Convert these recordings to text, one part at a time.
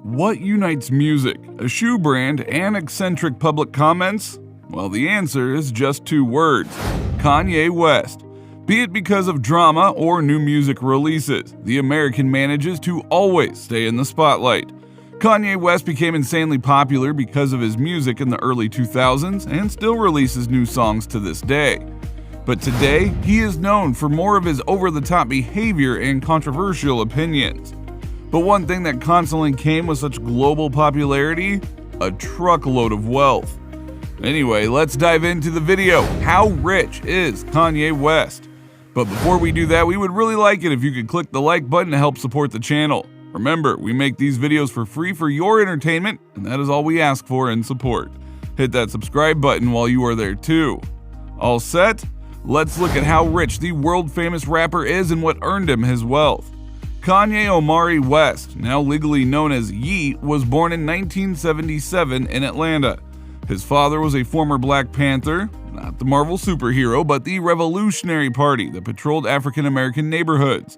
What unites music, a shoe brand, and eccentric public comments? Well, the answer is just two words: Kanye West. Be it because of drama or new music releases, the American manages to always stay in the spotlight. Kanye West became insanely popular because of his music in the early 2000s and still releases new songs to this day. But today, he is known for more of his over-the-top behavior and controversial opinions. But one thing that constantly came with such global popularity: a truckload of wealth. Anyway, let's dive into the video. How rich is Kanye West? But before we do that, we would really like it if you could click the like button to help support the channel. Remember, we make these videos for free for your entertainment, and that is all we ask for in support. Hit that subscribe button while you are there too. All set? Let's look at how rich the world-famous rapper is and what earned him his wealth. Kanye Omari West, now legally known as Ye, was born in 1977 in Atlanta. His father was a former Black Panther, not the Marvel superhero, but the Revolutionary Party that patrolled African-American neighborhoods.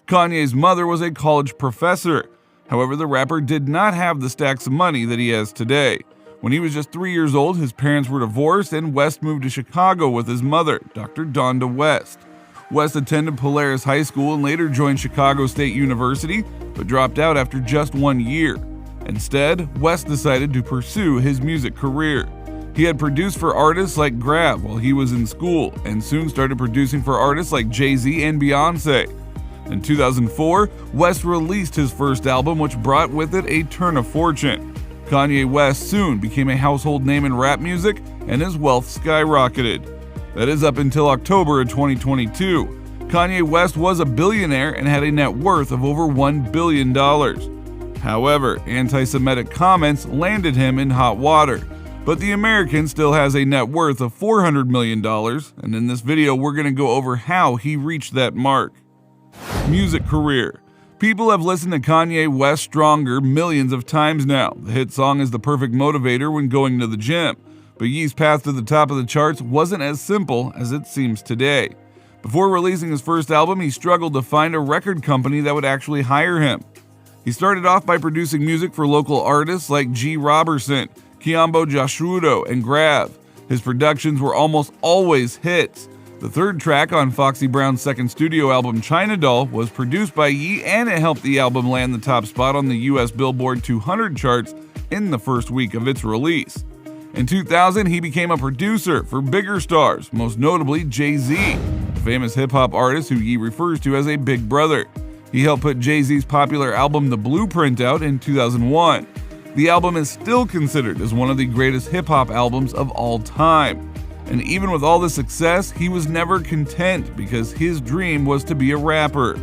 Kanye's mother was a college professor. However, the rapper did not have the stacks of money that he has today. When he was just 3 years old, his parents were divorced and West moved to Chicago with his mother, Dr. Donda West. West attended Polaris High School and later joined Chicago State University, but dropped out after just 1 year. Instead, West decided to pursue his music career. He had produced for artists like Grab while he was in school, and soon started producing for artists like Jay-Z and Beyonce. In 2004, West released his first album, which brought with it a turn of fortune. Kanye West soon became a household name in rap music, and his wealth skyrocketed. That is up until October of 2022. Kanye West was a billionaire and had a net worth of over $1 billion. However, anti-Semitic comments landed him in hot water. But the American still has a net worth of $400 million, and in this video we're going to go over how he reached that mark. Music career. People have listened to Kanye West Stronger millions of times now. The hit song is the perfect motivator when going to the gym. But Ye's path to the top of the charts wasn't as simple as it seems today. Before releasing his first album, he struggled to find a record company that would actually hire him. He started off by producing music for local artists like G. Robertson, Kiambo Jashudo, and Grav. His productions were almost always hits. The third track on Foxy Brown's second studio album, China Doll, was produced by Ye, and it helped the album land the top spot on the US Billboard 200 charts in the first week of its release. In 2000, he became a producer for bigger stars, most notably Jay-Z, the famous hip-hop artist who Ye refers to as a big brother. He helped put Jay-Z's popular album The Blueprint out in 2001. The album is still considered as one of the greatest hip-hop albums of all time. And even with all the success, he was never content because his dream was to be a rapper.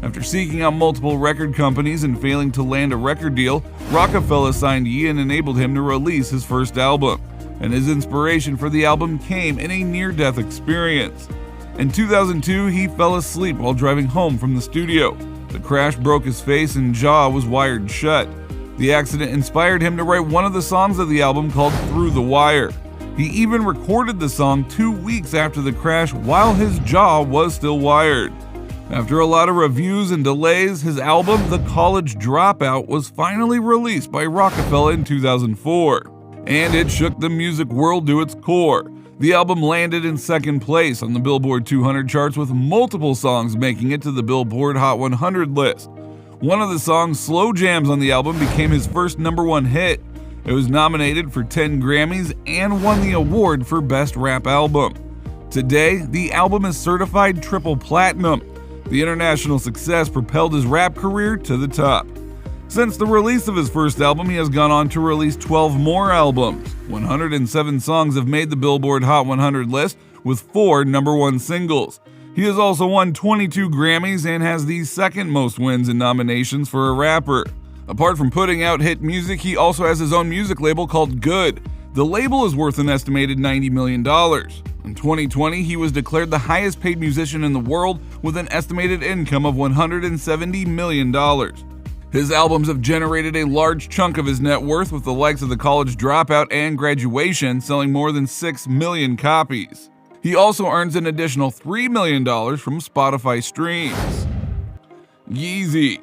After seeking out multiple record companies and failing to land a record deal, Rockefeller signed Ye and enabled him to release his first album. And his inspiration for the album came in a near-death experience. In 2002, he fell asleep while driving home from the studio. The crash broke his face and jaw was wired shut. The accident inspired him to write one of the songs of the album called Through the Wire. He even recorded the song 2 weeks after the crash while his jaw was still wired. After a lot of reviews and delays, his album, The College Dropout, was finally released by Rockefeller in 2004. And it shook the music world to its core. The album landed in second place on the Billboard 200 charts, with multiple songs making it to the Billboard Hot 100 list. One of the songs, Slow Jams, on the album became his first #1 hit. It was nominated for 10 Grammys and won the award for Best Rap Album. Today, the album is certified triple platinum. The international success propelled his rap career to the top. Since the release of his first album, he has gone on to release 12 more albums. 107 songs have made the Billboard Hot 100 list, with 4 #1 singles. He has also won 22 Grammys and has the second most wins and nominations for a rapper. Apart from putting out hit music, he also has his own music label called Good. The label is worth an estimated $90 million. In 2020, he was declared the highest paid musician in the world with an estimated income of $170 million. His albums have generated a large chunk of his net worth, with the likes of The College Dropout and Graduation selling more than 6 million copies. He also earns an additional $3 million from Spotify streams. Yeezy.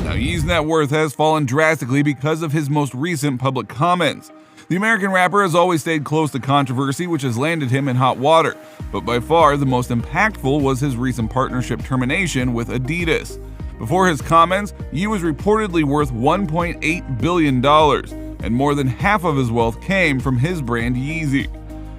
Now, Yeezy's net worth has fallen drastically because of his most recent public comments. The American rapper has always stayed close to controversy, which has landed him in hot water, but by far the most impactful was his recent partnership termination with Adidas. Before his comments, Ye was reportedly worth $1.8 billion, and more than half of his wealth came from his brand Yeezy.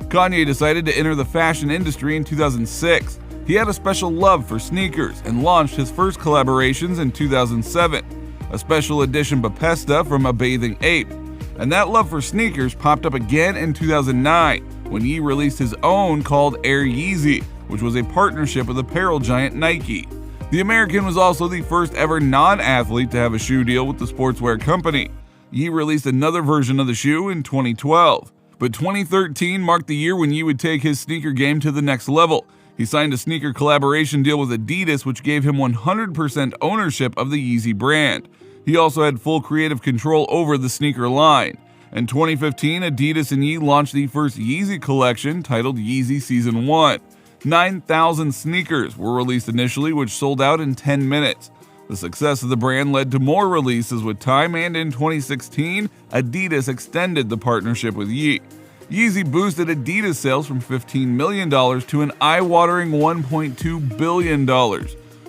Kanye decided to enter the fashion industry in 2006. He had a special love for sneakers and launched his first collaborations in 2007, a special edition Bapesta from a bathing ape. And that love for sneakers popped up again in 2009 when Ye released his own called Air Yeezy, which was a partnership with apparel giant Nike. The American was also the first ever non-athlete to have a shoe deal with the sportswear company. Ye released another version of the shoe in 2012. But 2013 marked the year when Ye would take his sneaker game to the next level. He signed a sneaker collaboration deal with Adidas, which gave him 100% ownership of the Yeezy brand. He also had full creative control over the sneaker line. In 2015, Adidas and Ye launched the first Yeezy collection titled Yeezy Season 1. 9,000 sneakers were released initially, which sold out in 10 minutes. The success of the brand led to more releases with time, and in 2016, Adidas extended the partnership with Ye. Yeezy boosted Adidas sales from $15 million to an eye-watering $1.2 billion.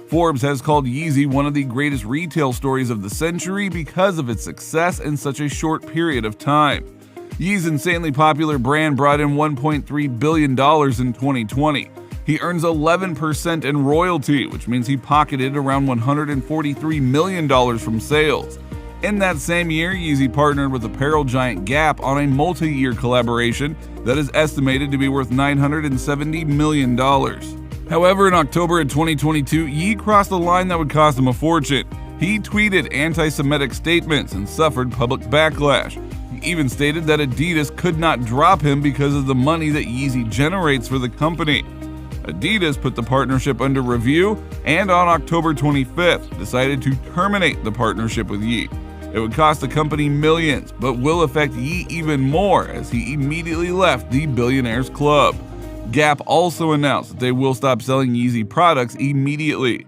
Forbes has called Yeezy one of the greatest retail stories of the century because of its success in such a short period of time. Yeezy's insanely popular brand brought in $1.3 billion in 2020. He earns 11% in royalty, which means he pocketed around $143 million from sales. In that same year, Yeezy partnered with apparel giant Gap on a multi-year collaboration that is estimated to be worth $970 million. However, in October of 2022, Ye crossed a line that would cost him a fortune. He tweeted anti-Semitic statements and suffered public backlash. He even stated that Adidas could not drop him because of the money that Yeezy generates for the company. Adidas put the partnership under review and on October 25th decided to terminate the partnership with Ye. It would cost the company millions, but will affect Ye even more as he immediately left the Billionaires Club. Gap also announced that they will stop selling Yeezy products immediately.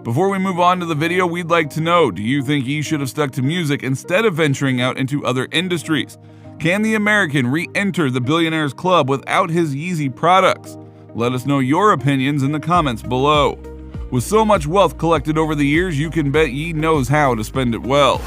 Before we move on to the video, we'd like to know, do you think Ye should have stuck to music instead of venturing out into other industries? Can the American re-enter the Billionaires Club without his Yeezy products? Let us know your opinions in the comments below. With so much wealth collected over the years, you can bet Ye knows how to spend it well.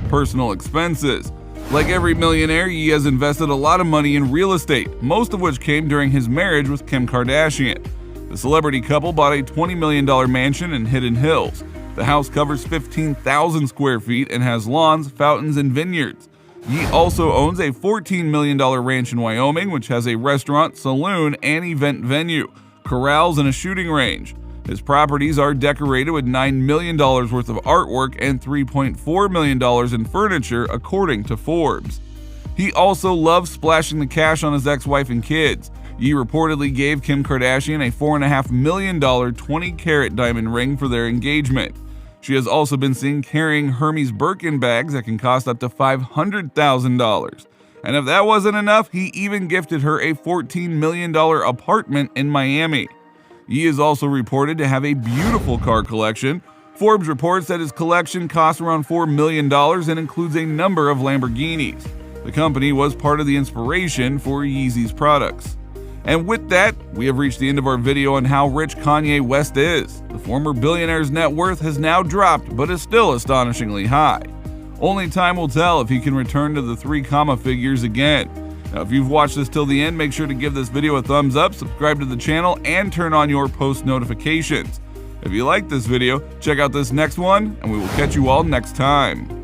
Personal expenses. Like every millionaire, Ye has invested a lot of money in real estate, most of which came during his marriage with Kim Kardashian. The celebrity couple bought a $20 million mansion in Hidden Hills. The house covers 15,000 square feet and has lawns, fountains, and vineyards. Ye also owns a $14 million ranch in Wyoming, which has a restaurant, saloon, and event venue, corrals, and a shooting range. His properties are decorated with $9 million worth of artwork and $3.4 million in furniture, according to Forbes. He also loves splashing the cash on his ex-wife and kids. Ye reportedly gave Kim Kardashian a $4.5 million 20-carat diamond ring for their engagement. She has also been seen carrying Hermes Birkin bags that can cost up to $500,000. And if that wasn't enough, he even gifted her a $14 million apartment in Miami. Ye is also reported to have a beautiful car collection. Forbes reports that his collection costs around $4 million and includes a number of Lamborghinis. The company was part of the inspiration for Yeezy's products. And with that, we have reached the end of our video on how rich Kanye West is. The former billionaire's net worth has now dropped, but is still astonishingly high. Only time will tell if he can return to the 3 comma figures again. Now, if you've watched this till the end, make sure to give this video a thumbs up, subscribe to the channel, and turn on your post notifications. If you like this video, check out this next one, and we will catch you all next time.